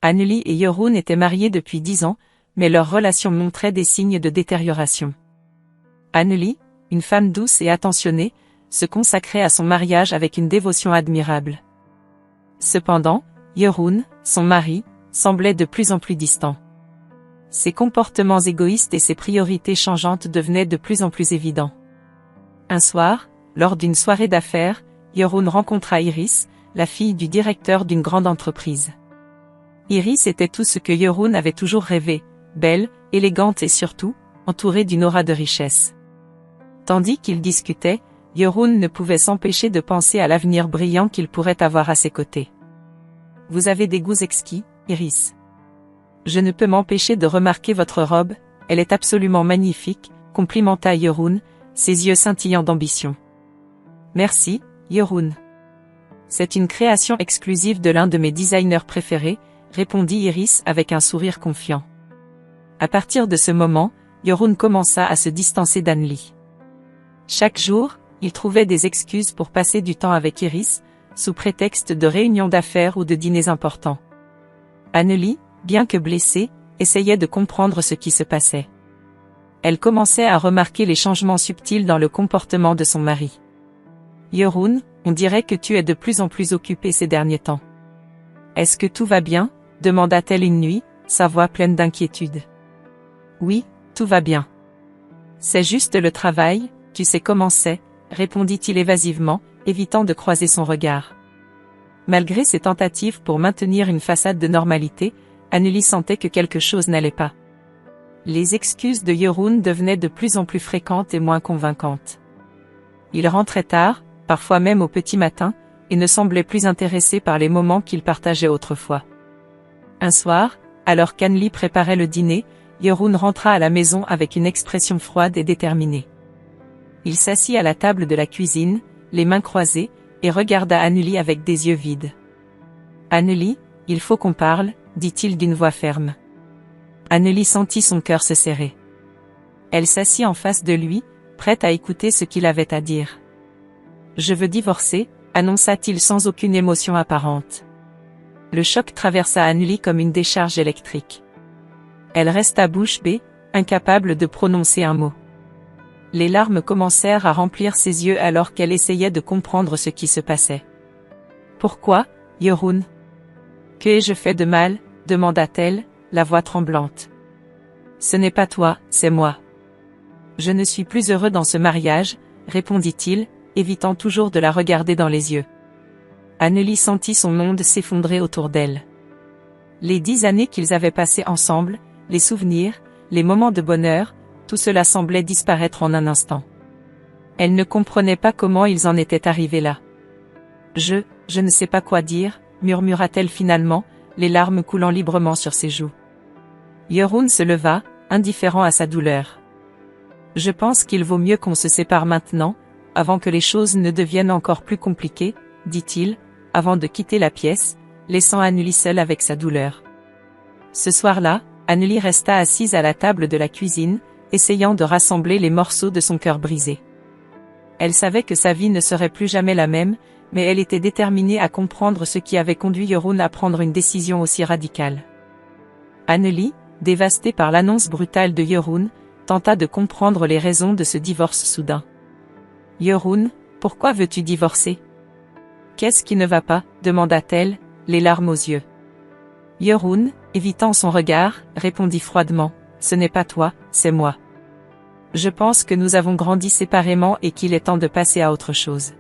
Anneli et Jeroen étaient mariés depuis 10 ans, mais leur relation montrait des signes de détérioration. Anneli, une femme douce et attentionnée, se consacrait à son mariage avec une dévotion admirable. Cependant, Jeroen, son mari, semblait de plus en plus distant. Ses comportements égoïstes et ses priorités changeantes devenaient de plus en plus évidents. Un soir, lors d'une soirée d'affaires, Jeroen rencontra Iris, la fille du directeur d'une grande entreprise. Iris était tout ce que Jeroen avait toujours rêvé, belle, élégante et surtout, entourée d'une aura de richesse. Tandis qu'ils discutaient, Jeroen ne pouvait s'empêcher de penser à l'avenir brillant qu'il pourrait avoir à ses côtés. « Vous avez des goûts exquis, Iris. Je ne peux m'empêcher de remarquer votre robe, elle est absolument magnifique, » complimenta Jeroen, ses yeux scintillant d'ambition. « Merci, Jeroen. C'est une création exclusive de l'un de mes designers préférés, » répondit Iris avec un sourire confiant. À partir de ce moment, Jeroen commença à se distancer d'Anneli. Chaque jour, il trouvait des excuses pour passer du temps avec Iris, sous prétexte de réunions d'affaires ou de dîners importants. Anneli, bien que blessée, essayait de comprendre ce qui se passait. Elle commençait à remarquer les changements subtils dans le comportement de son mari. « Jeroen, on dirait que tu es de plus en plus occupé ces derniers temps. Est-ce que tout va bien ?» demanda-t-elle une nuit, sa voix pleine d'inquiétude. « Oui, tout va bien. C'est juste le travail, tu sais comment c'est, » répondit-il évasivement, évitant de croiser son regard. Malgré ses tentatives pour maintenir une façade de normalité, Anneli sentait que quelque chose n'allait pas. Les excuses de Jeroen devenaient de plus en plus fréquentes et moins convaincantes. Il rentrait tard, parfois même au petit matin, et ne semblait plus intéressé par les moments qu'il partageait autrefois. Un soir, alors qu'Anneli préparait le dîner, Jeroen rentra à la maison avec une expression froide et déterminée. Il s'assit à la table de la cuisine, les mains croisées, et regarda Anneli avec des yeux vides. « Anneli, il faut qu'on parle, » dit-il d'une voix ferme. Anneli sentit son cœur se serrer. Elle s'assit en face de lui, prête à écouter ce qu'il avait à dire. « Je veux divorcer », annonça-t-il sans aucune émotion apparente. Le choc traversa Anneli comme une décharge électrique. Elle resta bouche bée, incapable de prononcer un mot. Les larmes commencèrent à remplir ses yeux alors qu'elle essayait de comprendre ce qui se passait. « Pourquoi, Jeroen ? Que ai-je fait de mal ?» demanda-t-elle, la voix tremblante. « Ce n'est pas toi, c'est moi. Je ne suis plus heureux dans ce mariage, » répondit-il, évitant toujours de la regarder dans les yeux. Anneli sentit son monde s'effondrer autour d'elle. Les 10 années qu'ils avaient passées ensemble, les souvenirs, les moments de bonheur, tout cela semblait disparaître en un instant. Elle ne comprenait pas comment ils en étaient arrivés là. « Je ne sais pas quoi dire », murmura-t-elle finalement, les larmes coulant librement sur ses joues. Jeroen se leva, indifférent à sa douleur. « Je pense qu'il vaut mieux qu'on se sépare maintenant, avant que les choses ne deviennent encore plus compliquées, » dit-il, avant de quitter la pièce, laissant Anneli seule avec sa douleur. Ce soir-là, Anneli resta assise à la table de la cuisine, essayant de rassembler les morceaux de son cœur brisé. Elle savait que sa vie ne serait plus jamais la même, mais elle était déterminée à comprendre ce qui avait conduit Jeroen à prendre une décision aussi radicale. Anneli, dévastée par l'annonce brutale de Jeroen, tenta de comprendre les raisons de ce divorce soudain. « Jeroen, pourquoi veux-tu divorcer ? Qu'est-ce qui ne va pas ? » demanda-t-elle, les larmes aux yeux. Jeroen, évitant son regard, répondit froidement, « Ce n'est pas toi, c'est moi. Je pense que nous avons grandi séparément et qu'il est temps de passer à autre chose. »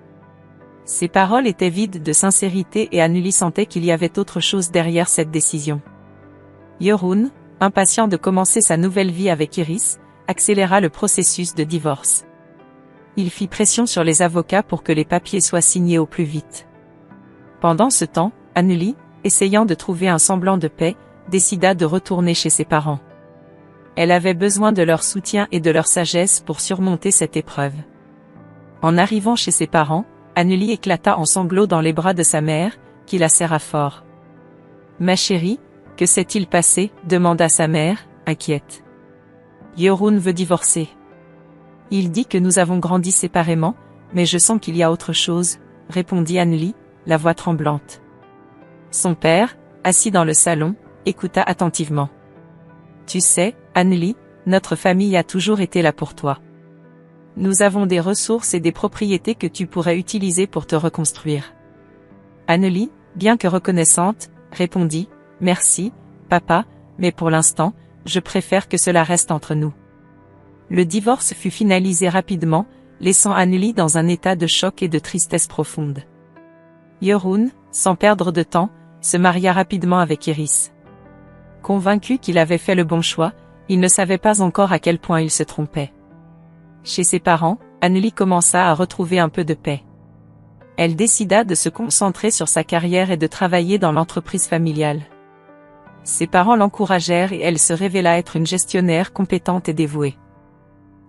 Ses paroles étaient vides de sincérité et Anneli sentait qu'il y avait autre chose derrière cette décision. Jeroen, impatient de commencer sa nouvelle vie avec Iris, accéléra le processus de divorce. Il fit pression sur les avocats pour que les papiers soient signés au plus vite. Pendant ce temps, Anneli, essayant de trouver un semblant de paix, décida de retourner chez ses parents. Elle avait besoin de leur soutien et de leur sagesse pour surmonter cette épreuve. En arrivant chez ses parents, Anneli éclata en sanglots dans les bras de sa mère, qui la serra fort. « Ma chérie, que s'est-il passé ?» demanda sa mère, inquiète. « Jeroen veut divorcer. Il dit que nous avons grandi séparément, mais je sens qu'il y a autre chose, » répondit Anneli, la voix tremblante. Son père, assis dans le salon, écouta attentivement. Tu sais, Anneli, notre famille a toujours été là pour toi. Nous avons des ressources et des propriétés que tu pourrais utiliser pour te reconstruire. Anneli, bien que reconnaissante, répondit, merci, papa, mais pour l'instant, je préfère que cela reste entre nous. Le divorce fut finalisé rapidement, laissant Anneli dans un état de choc et de tristesse profonde. Jeroen, sans perdre de temps, se maria rapidement avec Iris. Convaincu qu'il avait fait le bon choix, il ne savait pas encore à quel point il se trompait. Chez ses parents, Anneli commença à retrouver un peu de paix. Elle décida de se concentrer sur sa carrière et de travailler dans l'entreprise familiale. Ses parents l'encouragèrent et elle se révéla être une gestionnaire compétente et dévouée.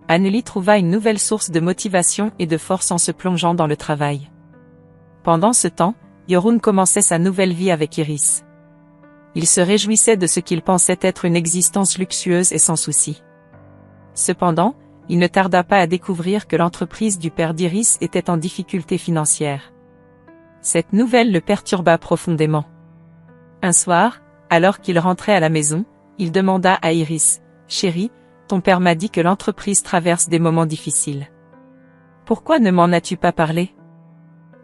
Anneli trouva une nouvelle source de motivation et de force en se plongeant dans le travail. Pendant ce temps, Jeroen commençait sa nouvelle vie avec Iris. Il se réjouissait de ce qu'il pensait être une existence luxueuse et sans souci. Cependant, il ne tarda pas à découvrir que l'entreprise du père d'Iris était en difficulté financière. Cette nouvelle le perturba profondément. Un soir, alors qu'il rentrait à la maison, il demanda à Iris, « Chérie, ton père m'a dit que l'entreprise traverse des moments difficiles. Pourquoi ne m'en as-tu pas parlé ?»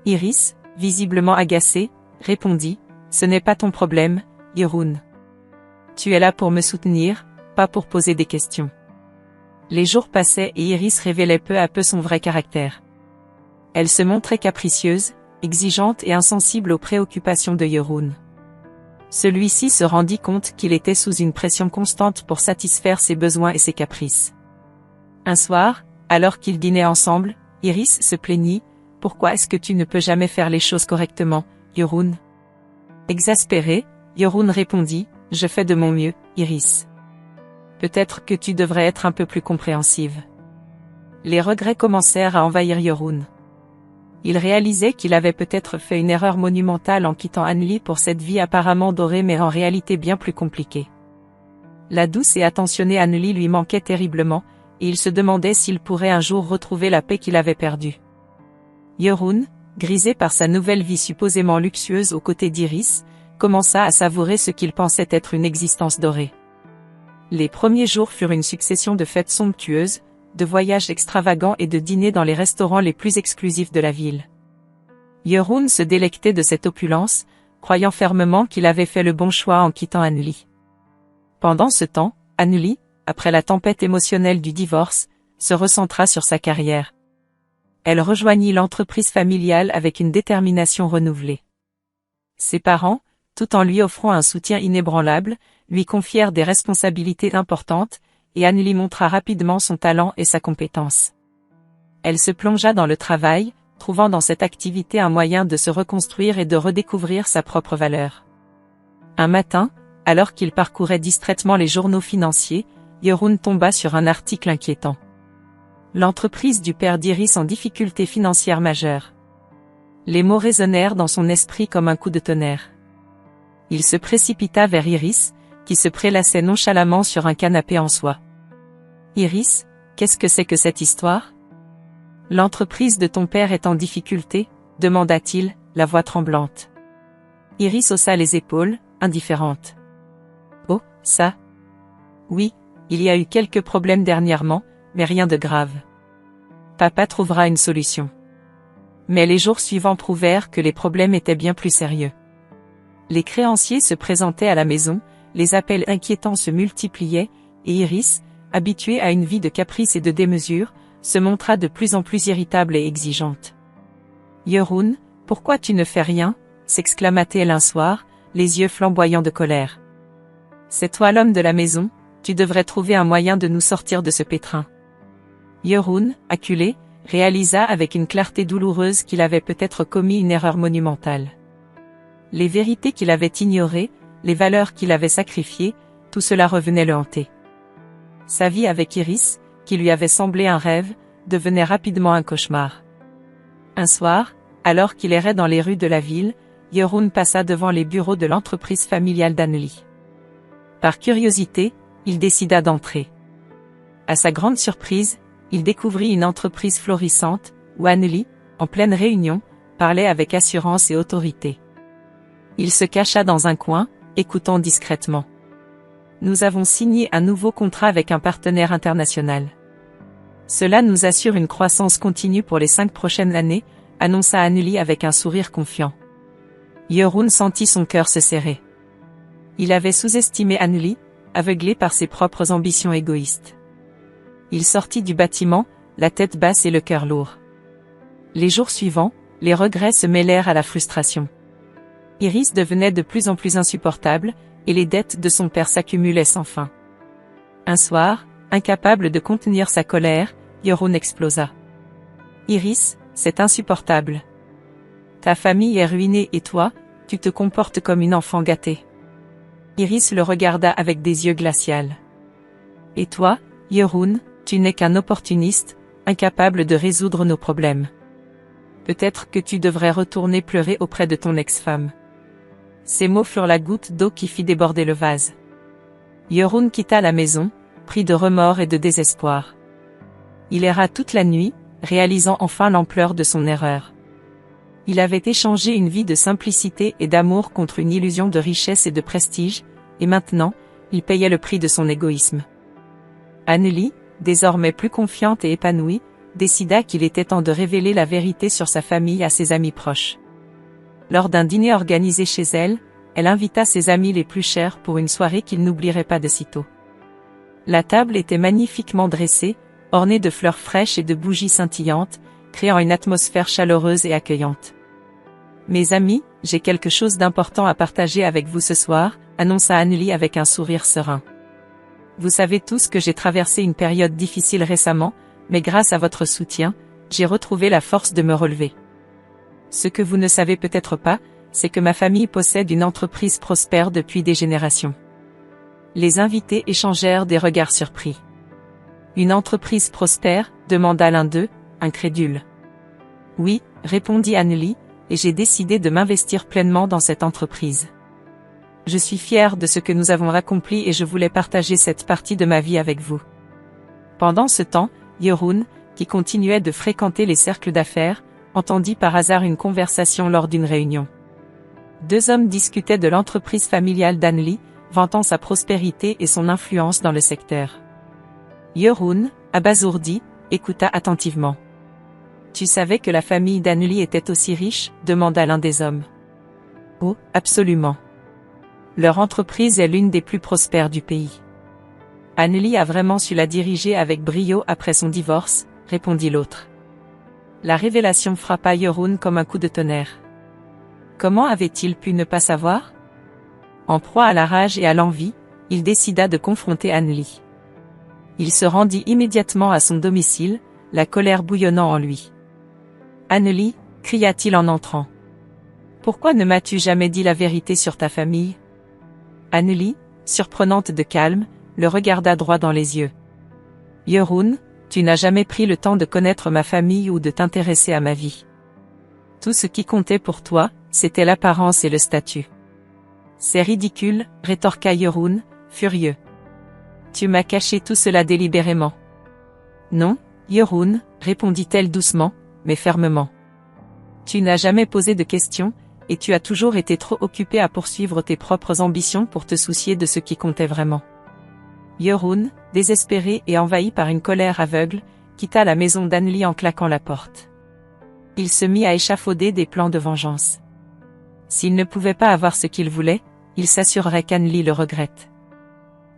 Iris, visiblement agacée, répondit, « Ce n'est pas ton problème, Jeroen. Tu es là pour me soutenir, pas pour poser des questions. » Les jours passaient et Iris révélait peu à peu son vrai caractère. Elle se montrait capricieuse, exigeante et insensible aux préoccupations de Jeroen. Celui-ci se rendit compte qu'il était sous une pression constante pour satisfaire ses besoins et ses caprices. Un soir, alors qu'ils dînaient ensemble, Iris se plaignit, « Pourquoi est-ce que tu ne peux jamais faire les choses correctement, Jeroen ?» Exaspéré, Jeroen répondit, « Je fais de mon mieux, Iris. Peut-être que tu devrais être un peu plus compréhensive. » Les regrets commencèrent à envahir Jeroen. Il réalisait qu'il avait peut-être fait une erreur monumentale en quittant Anneli pour cette vie apparemment dorée mais en réalité bien plus compliquée. La douce et attentionnée Anneli lui manquait terriblement, et il se demandait s'il pourrait un jour retrouver la paix qu'il avait perdue. Jeroen, grisé par sa nouvelle vie supposément luxueuse aux côtés d'Iris, commença à savourer ce qu'il pensait être une existence dorée. Les premiers jours furent une succession de fêtes somptueuses, de voyages extravagants et de dîners dans les restaurants les plus exclusifs de la ville. Jeroen se délectait de cette opulence, croyant fermement qu'il avait fait le bon choix en quittant Anneli. Pendant ce temps, Anneli, après la tempête émotionnelle du divorce, se recentra sur sa carrière. Elle rejoignit l'entreprise familiale avec une détermination renouvelée. Ses parents, tout en lui offrant un soutien inébranlable, lui confièrent des responsabilités importantes, et Anneli montra rapidement son talent et sa compétence. Elle se plongea dans le travail, trouvant dans cette activité un moyen de se reconstruire et de redécouvrir sa propre valeur. Un matin, alors qu'il parcourait distraitement les journaux financiers, Jeroen tomba sur un article inquiétant. L'entreprise du père d'Iris en difficulté financière majeure. Les mots résonnèrent dans son esprit comme un coup de tonnerre. Il se précipita vers Iris, qui se prélassait nonchalamment sur un canapé en soie. « Iris, qu'est-ce que c'est que cette histoire ? L'entreprise de ton père est en difficulté ?» demanda-t-il, la voix tremblante. Iris haussa les épaules, indifférente. « Oh, ça ? Oui, il y a eu quelques problèmes dernièrement, mais rien de grave. Papa trouvera une solution. » Mais les jours suivants prouvèrent que les problèmes étaient bien plus sérieux. Les créanciers se présentaient à la maison, les appels inquiétants se multipliaient, et Iris, habituée à une vie de caprice et de démesure, se montra de plus en plus irritable et exigeante. « Jeroen, pourquoi tu ne fais rien ?» s'exclama-t-elle un soir, les yeux flamboyants de colère. « C'est toi l'homme de la maison, tu devrais trouver un moyen de nous sortir de ce pétrin. » Jeroen, acculé, réalisa avec une clarté douloureuse qu'il avait peut-être commis une erreur monumentale. Les vérités qu'il avait ignorées, les valeurs qu'il avait sacrifiées, tout cela revenait le hanter. Sa vie avec Iris, qui lui avait semblé un rêve, devenait rapidement un cauchemar. Un soir, alors qu'il errait dans les rues de la ville, Jeroen passa devant les bureaux de l'entreprise familiale d'Anneli. Par curiosité, il décida d'entrer. À sa grande surprise, il découvrit une entreprise florissante, où Anneli, en pleine réunion, parlait avec assurance et autorité. Il se cacha dans un coin, écoutant discrètement. Nous avons signé un nouveau contrat avec un partenaire international. Cela nous assure une croissance continue pour les 5 prochaines années, annonça Anneli avec un sourire confiant. Jeroen sentit son cœur se serrer. Il avait sous-estimé Anneli, aveuglé par ses propres ambitions égoïstes. Il sortit du bâtiment, la tête basse et le cœur lourd. Les jours suivants, les regrets se mêlèrent à la frustration. Iris devenait de plus en plus insupportable, et les dettes de son père s'accumulaient sans fin. Un soir, incapable de contenir sa colère, Jeroen explosa. Iris, c'est insupportable. Ta famille est ruinée et toi, tu te comportes comme une enfant gâtée. Iris le regarda avec des yeux glacials. Et toi, Jeroen, tu n'es qu'un opportuniste, incapable de résoudre nos problèmes. Peut-être que tu devrais retourner pleurer auprès de ton ex-femme. Ces mots furent la goutte d'eau qui fit déborder le vase. Jeroen quitta la maison, pris de remords et de désespoir. Il erra toute la nuit, réalisant enfin l'ampleur de son erreur. Il avait échangé une vie de simplicité et d'amour contre une illusion de richesse et de prestige, et maintenant, il payait le prix de son égoïsme. Anneli, désormais plus confiante et épanouie, décida qu'il était temps de révéler la vérité sur sa famille à ses amis proches. Lors d'un dîner organisé chez elle, elle invita ses amis les plus chers pour une soirée qu'ils n'oublieraient pas de sitôt. La table était magnifiquement dressée, ornée de fleurs fraîches et de bougies scintillantes, créant une atmosphère chaleureuse et accueillante. Mes amis, j'ai quelque chose d'important à partager avec vous ce soir, annonça Anneli avec un sourire serein. Vous savez tous que j'ai traversé une période difficile récemment, mais grâce à votre soutien, j'ai retrouvé la force de me relever. Ce que vous ne savez peut-être pas, c'est que ma famille possède une entreprise prospère depuis des générations. Les invités échangèrent des regards surpris. Une entreprise prospère, demanda l'un d'eux, incrédule. Oui, répondit Anneli, et j'ai décidé de m'investir pleinement dans cette entreprise. Je suis fière de ce que nous avons accompli et je voulais partager cette partie de ma vie avec vous. Pendant ce temps, Jeroen, qui continuait de fréquenter les cercles d'affaires, entendit par hasard une conversation lors d'une réunion. 2 hommes discutaient de l'entreprise familiale d'Anneli, vantant sa prospérité et son influence dans le secteur. Jeroen, abasourdi, écouta attentivement. « Tu savais que la famille d'Anneli était aussi riche ?» demanda l'un des hommes. « Oh, absolument. Leur entreprise est l'une des plus prospères du pays. Anneli a vraiment su la diriger avec brio après son divorce, » répondit l'autre. La révélation frappa Jeroen comme un coup de tonnerre. Comment avait-il pu ne pas savoir? En proie à la rage et à l'envie, il décida de confronter Anneli. Il se rendit immédiatement à son domicile, la colère bouillonnant en lui. « Anneli » cria-t-il en entrant. « Pourquoi ne m'as-tu jamais dit la vérité sur ta famille ?» Anneli, surprenante de calme, le regarda droit dans les yeux. « Jeroen, tu n'as jamais pris le temps de connaître ma famille ou de t'intéresser à ma vie. Tout ce qui comptait pour toi, c'était l'apparence et le statut. »« C'est ridicule, » rétorqua Jeroen, furieux. « Tu m'as caché tout cela délibérément. »« Non, Jeroen, » répondit-elle doucement, mais fermement. « Tu n'as jamais posé de questions, et tu as toujours été trop occupé à poursuivre tes propres ambitions pour te soucier de ce qui comptait vraiment. » Jeroen, désespéré et envahi par une colère aveugle, quitta la maison d'Anneli en claquant la porte. Il se mit à échafauder des plans de vengeance. S'il ne pouvait pas avoir ce qu'il voulait, il s'assurerait qu'Anneli le regrette.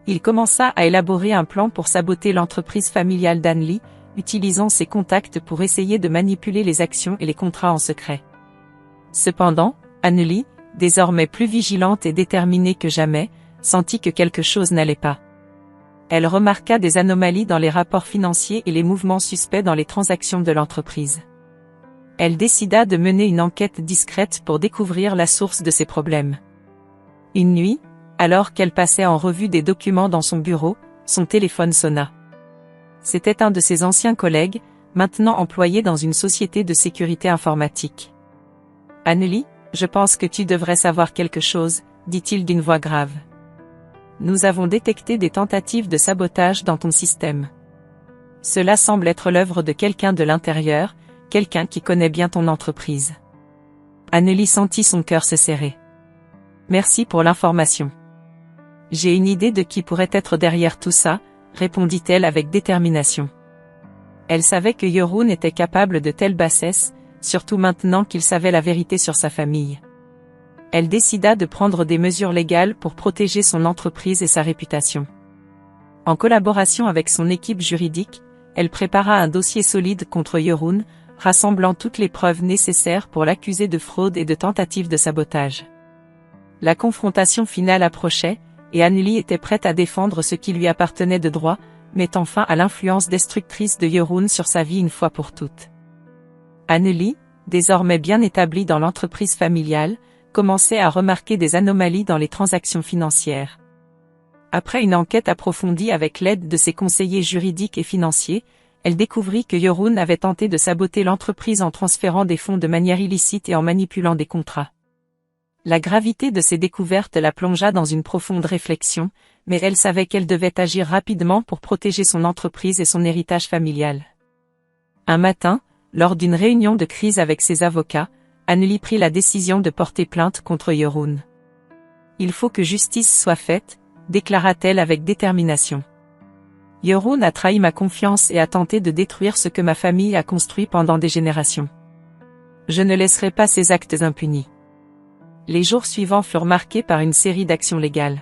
Il commença à élaborer un plan pour saboter l'entreprise familiale d'Anneli, utilisant ses contacts pour essayer de manipuler les actions et les contrats en secret. Cependant, Anneli, désormais plus vigilante et déterminée que jamais, sentit que quelque chose n'allait pas. Elle remarqua des anomalies dans les rapports financiers et les mouvements suspects dans les transactions de l'entreprise. Elle décida de mener une enquête discrète pour découvrir la source de ces problèmes. Une nuit, alors qu'elle passait en revue des documents dans son bureau, son téléphone sonna. C'était un de ses anciens collègues, maintenant employé dans une société de sécurité informatique. « Anneli, je pense que tu devrais savoir quelque chose, » dit-il d'une voix grave. « Nous avons détecté des tentatives de sabotage dans ton système. Cela semble être l'œuvre de quelqu'un de l'intérieur, quelqu'un qui connaît bien ton entreprise. » Anneli sentit son cœur se serrer. Merci pour l'information. J'ai une idée de qui pourrait être derrière tout ça, répondit-elle avec détermination. Elle savait que Jeroen était capable de telle bassesse, surtout maintenant qu'il savait la vérité sur sa famille. Elle décida de prendre des mesures légales pour protéger son entreprise et sa réputation. En collaboration avec son équipe juridique, elle prépara un dossier solide contre Jeroen, rassemblant toutes les preuves nécessaires pour l'accuser de fraude et de tentative de sabotage. La confrontation finale approchait, et Anneli était prête à défendre ce qui lui appartenait de droit, mettant fin à l'influence destructrice de Jeroen sur sa vie une fois pour toutes. Anneli, désormais bien établie dans l'entreprise familiale, commençait à remarquer des anomalies dans les transactions financières. Après une enquête approfondie avec l'aide de ses conseillers juridiques et financiers, elle découvrit que Jeroen avait tenté de saboter l'entreprise en transférant des fonds de manière illicite et en manipulant des contrats. La gravité de ces découvertes la plongea dans une profonde réflexion, mais elle savait qu'elle devait agir rapidement pour protéger son entreprise et son héritage familial. Un matin, lors d'une réunion de crise avec ses avocats, Anneli prit la décision de porter plainte contre Jeroen. « Il faut que justice soit faite », déclara-t-elle avec détermination. « Jeroen a trahi ma confiance et a tenté de détruire ce que ma famille a construit pendant des générations. Je ne laisserai pas ces actes impunis. » Les jours suivants furent marqués par une série d'actions légales.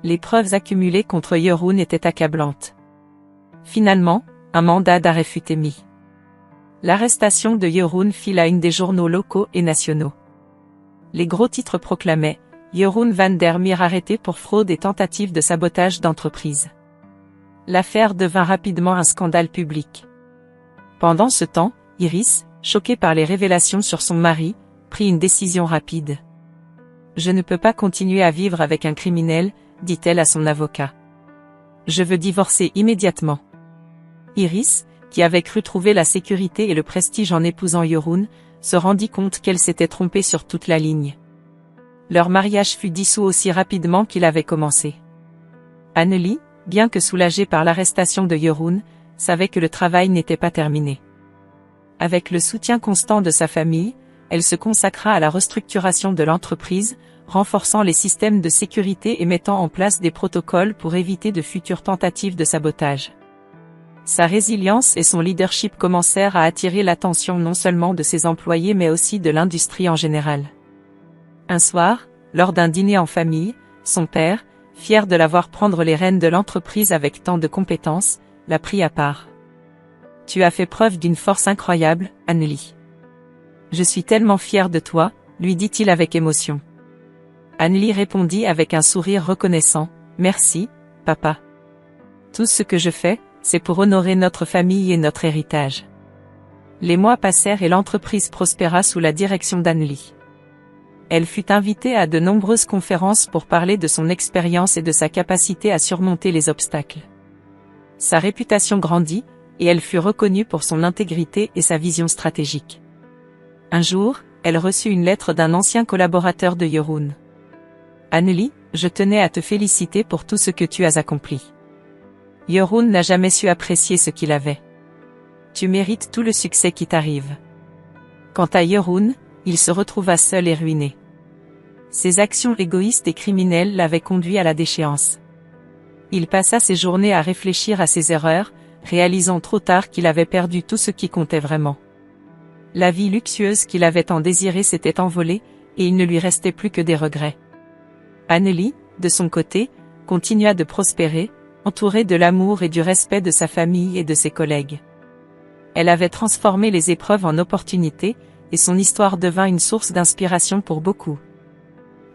Les preuves accumulées contre Jeroen étaient accablantes. Finalement, un mandat d'arrêt fut émis. L'arrestation de Jeroen fit la une des journaux locaux et nationaux. Les gros titres proclamaient « Jeroen van der Meer arrêté pour fraude et tentative de sabotage d'entreprise ». L'affaire devint rapidement un scandale public. Pendant ce temps, Iris, choquée par les révélations sur son mari, prit une décision rapide. « Je ne peux pas continuer à vivre avec un criminel », dit-elle à son avocat. « Je veux divorcer immédiatement. » Iris, qui avait cru trouver la sécurité et le prestige en épousant Jeroen, se rendit compte qu'elle s'était trompée sur toute la ligne. Leur mariage fut dissous aussi rapidement qu'il avait commencé. Anneli, bien que soulagée par l'arrestation de Jeroen, savait que le travail n'était pas terminé. Avec le soutien constant de sa famille, elle se consacra à la restructuration de l'entreprise, renforçant les systèmes de sécurité et mettant en place des protocoles pour éviter de futures tentatives de sabotage. Sa résilience et son leadership commencèrent à attirer l'attention non seulement de ses employés mais aussi de l'industrie en général. Un soir, lors d'un dîner en famille, son père, fier de la voir prendre les rênes de l'entreprise avec tant de compétences, la prit à part. « Tu as fait preuve d'une force incroyable, Anneli. Je suis tellement fier de toi, lui dit-il avec émotion. Anneli répondit avec un sourire reconnaissant, « Merci, papa. Tout ce que je fais, c'est pour honorer notre famille et notre héritage. » Les mois passèrent et l'entreprise prospéra sous la direction d'Anneli. Elle fut invitée à de nombreuses conférences pour parler de son expérience et de sa capacité à surmonter les obstacles. Sa réputation grandit, et elle fut reconnue pour son intégrité et sa vision stratégique. Un jour, elle reçut une lettre d'un ancien collaborateur de Jeroen. « Anneli, je tenais à te féliciter pour tout ce que tu as accompli. Jeroen n'a jamais su apprécier ce qu'il avait. Tu mérites tout le succès qui t'arrive. » Quant à Jeroen, il se retrouva seul et ruiné. Ses actions égoïstes et criminelles l'avaient conduit à la déchéance. Il passa ses journées à réfléchir à ses erreurs, réalisant trop tard qu'il avait perdu tout ce qui comptait vraiment. La vie luxueuse qu'il avait tant désirée s'était envolée, et il ne lui restait plus que des regrets. Anneli, de son côté, continua de prospérer, entourée de l'amour et du respect de sa famille et de ses collègues. Elle avait transformé les épreuves en opportunités, et son histoire devint une source d'inspiration pour beaucoup.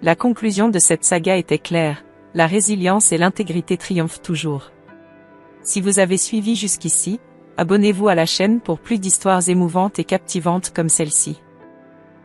La conclusion de cette saga était claire, la résilience et l'intégrité triomphent toujours. Si vous avez suivi jusqu'ici, abonnez-vous à la chaîne pour plus d'histoires émouvantes et captivantes comme celle-ci.